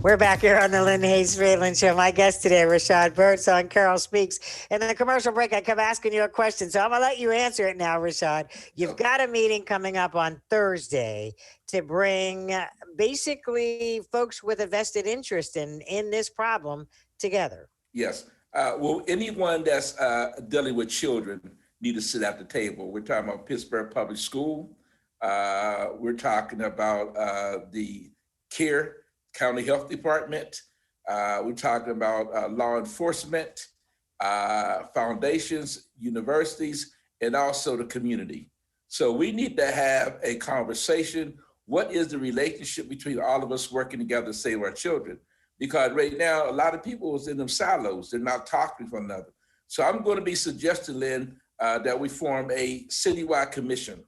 We're back here on the Lynne Hayes Freeland Show. My guest today, Rashad Burt's on Carol Speaks. In the commercial break, I kept asking you a question, so I'm going to let you answer it now, Rashad. You've got a meeting coming up on Thursday to bring basically folks with a vested interest in this problem together. Yes. Well, anyone that's dealing with children need to sit at the table. We're talking about Pittsburgh Public School. We're talking about the CARE County Health Department. We're talking about law enforcement, foundations, universities, and also the community. So we need to have a conversation. What is the relationship between all of us working together to save our children? Because right now, a lot of people is in them silos. They're not talking to one another. So I'm going to be suggesting, Lynn, that we form a citywide commission.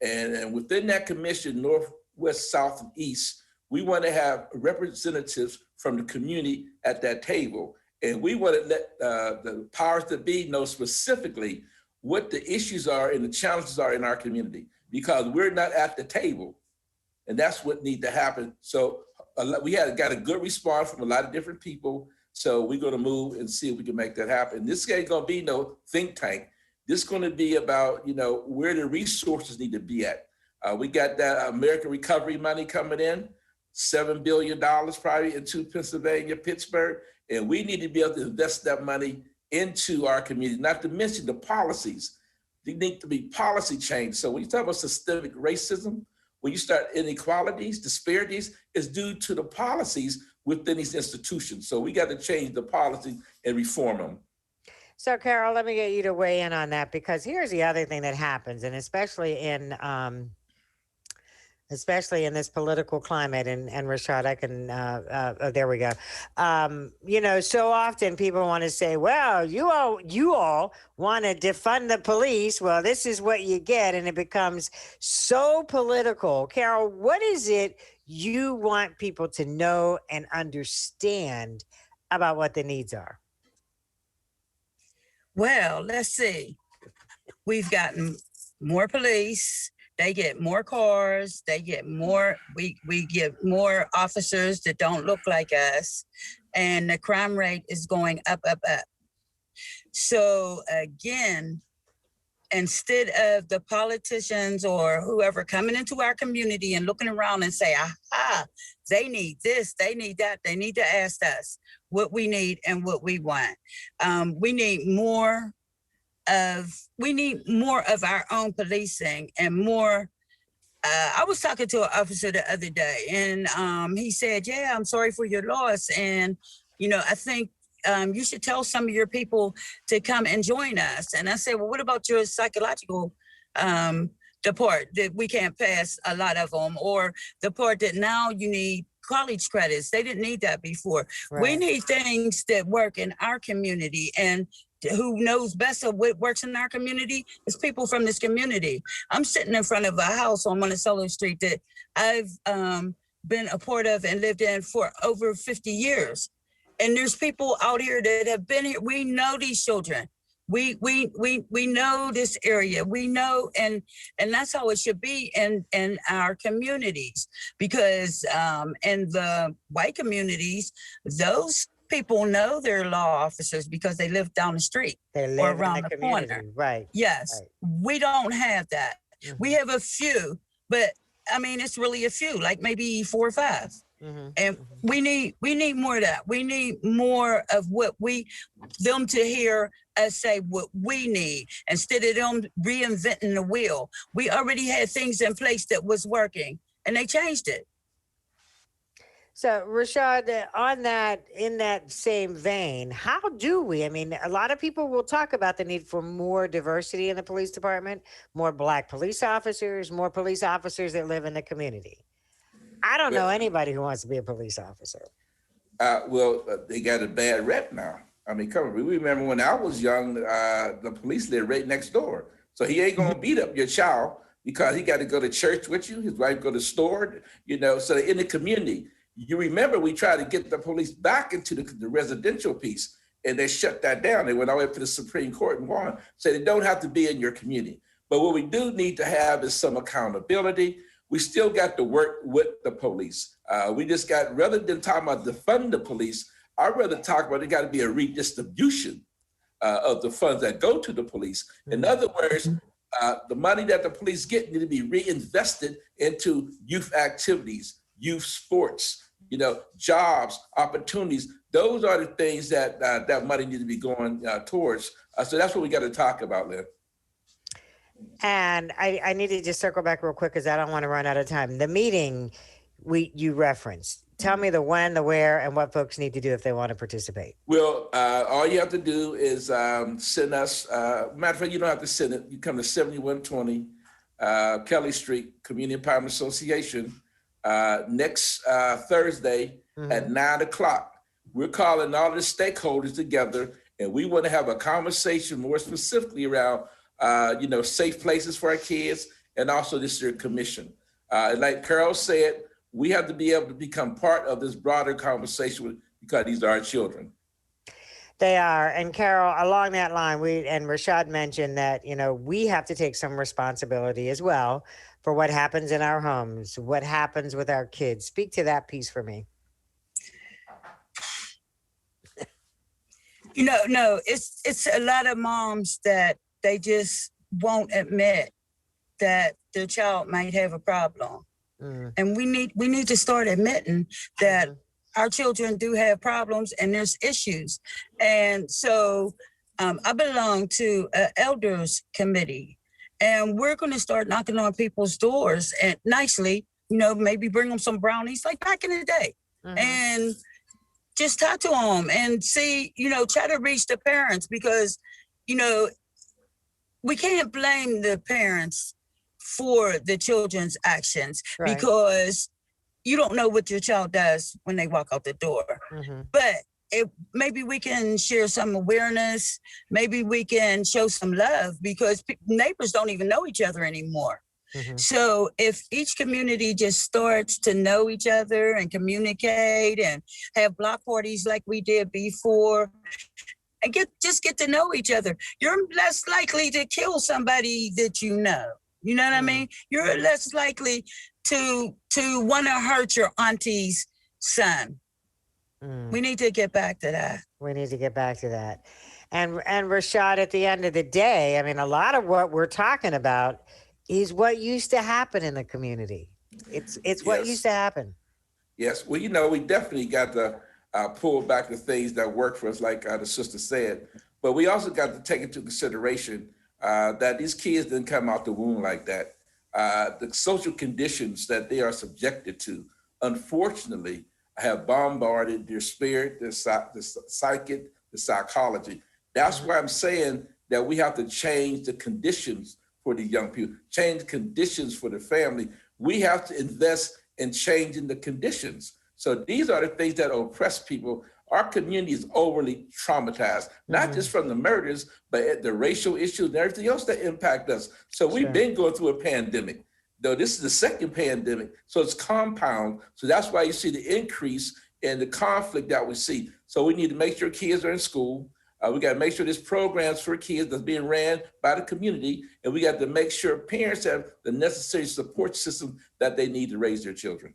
And within that commission, north, west, south, and east, we want to have representatives from the community at that table. And we want to let the powers that be know specifically what the issues are and the challenges are in our community, because we're not at the table. And that's what needs to happen. So we got a good response from a lot of different people. So we're going to move and see if we can make that happen. This ain't going to be no think tank. This is going to be about, where the resources need to be at. We got that American Recovery money coming in, $7 billion probably into Pennsylvania, Pittsburgh. And we need to be able to invest that money into our community, not to mention the policies. They need to be policy change. So when you talk about systemic racism, when you start inequalities, disparities, it's due to the policies within these institutions. So we got to change the policies and reform them. So, Carol, let me get you to weigh in on that, because here's the other thing that happens, and especially in this political climate, and Rashad, I can, there we go. So often people want to say, well, you all want to defund the police. Well, this is what you get. And it becomes so political. Carol, what is it you want people to know and understand about what the needs are? Well, let's see. We've gotten more police. They get more cars. They get more. We get more officers that don't look like us, and the crime rate is going up, up, up. So again, instead of the politicians or whoever coming into our community and looking around and say, aha, they need this, they need that, they need to ask us what we need and what we want. We need more of our own policing and more. I was talking to an officer the other day, and he said, yeah, I'm sorry for your loss. And, I think you should tell some of your people to come and join us. And I said, well, what about your psychological the part that we can't pass a lot of them, or the part that now you need college credits? They didn't need that before. Right. We need things that work in our community, and who knows best of what works in our community is people from this community. I'm sitting in front of a house on Monticello Street that I've been a part of and lived in for over 50 years. And there's people out here that have been here. We know these children. We know this area. We know, and that's how it should be in our communities, because in the white communities, those people know their law officers because they live down the street or around the corner. Right. Yes. Right. We don't have that. Mm-hmm. We have a few, but I mean, it's really a few, like maybe 4 or 5. Mm-hmm. And we need more of that. We need more of them to hear us say what we need, instead of them reinventing the wheel. We already had things in place that was working, and they changed it. So, Rashad, in that same vein, how do we? I mean, a lot of people will talk about the need for more diversity in the police department, more Black police officers, more police officers that live in the community. I don't know anybody who wants to be a police officer. They got a bad rep now. I mean, come on, we remember when I was young, the police lived right next door. So he ain't gonna beat up your child because he got to go to church with you. His wife go to store, so in the community. You remember we tried to get the police back into the residential piece, and they shut that down. They went all the way up to the Supreme Court and won. So they don't have to be in your community. But what we do need to have is some accountability. we still got to work with the police. We just got, rather than talking about defund the police, I'd rather talk about it got to be a redistribution of the funds that go to the police. In other words, the money that the police get need to be reinvested into youth activities, youth sports, jobs, opportunities. Those are the things that that money needs to be going towards. So that's what we got to talk about, Lynn. And I need to just circle back real quick because I don't want to run out of time. The meeting you referenced. Tell me the when, the where, and what folks need to do if they want to participate. Well, all you have to do is send us, matter of fact, you don't have to send it. You come to 7120 Kelly Street, Community Empowerment Association, next Thursday at 9 o'clock. We're calling all the stakeholders together, and we want to have a conversation more specifically around, safe places for our kids, and also this year's commission. Like Carol said, we have to be able to become part of this broader conversation because these are our children. They are. And Carol, along that line, and Rashad mentioned that, we have to take some responsibility as well for what happens in our homes, what happens with our kids. Speak to that piece for me. No, it's a lot of moms that they just won't admit that their child might have a problem. And we need to start admitting that our children do have problems and there's issues. And so I belong to an elders committee, and we're going to start knocking on people's doors and nicely, maybe bring them some brownies like back in the day, and just talk to them and see, try to reach the parents, because, we can't blame the parents for the children's actions, right? Because you don't know what your child does when they walk out the door. But maybe we can share some awareness. Maybe we can show some love, because neighbors don't even know each other anymore. So if each community just starts to know each other and communicate and have block parties like we did before, and get to know each other, you're less likely to kill somebody that you know. You know what I mean? You're less likely to want to hurt your auntie's son. We need to get back to that. We need to get back to that. And Rashad, at the end of the day, I mean, a lot of what we're talking about is what used to happen in the community. It's what used to happen. Yes. Well, we definitely got to pull back the things that work for us, like the sister said. But we also got to take into consideration that these kids didn't come out the womb like that. The social conditions that they are subjected to, unfortunately, have bombarded their spirit, their psyche, the psychology. That's why I'm saying that we have to change the conditions for the young people, change conditions for the family. We have to invest in changing the conditions. So these are the things that oppress people. Our community is overly traumatized, not just from the murders, but the racial issues and everything else that impact us. So we've been going through a pandemic, though this is the second pandemic. So it's compound. So that's why you see the increase in the conflict that we see. So we need to make sure kids are in school. We got to make sure there's programs for kids that's being ran by the community. And we got to make sure parents have the necessary support system that they need to raise their children.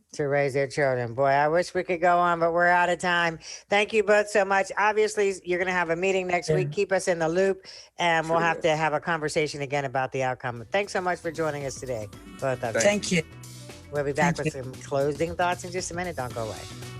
Boy, I wish we could go on, but we're out of time. Thank you both so much. Obviously, you're going to have a meeting next week. Keep us in the loop, and we'll have to have a conversation again about the outcome. Thanks so much for joining us today, both of you. Thank you. We'll be back with some closing thoughts in just a minute. Don't go away.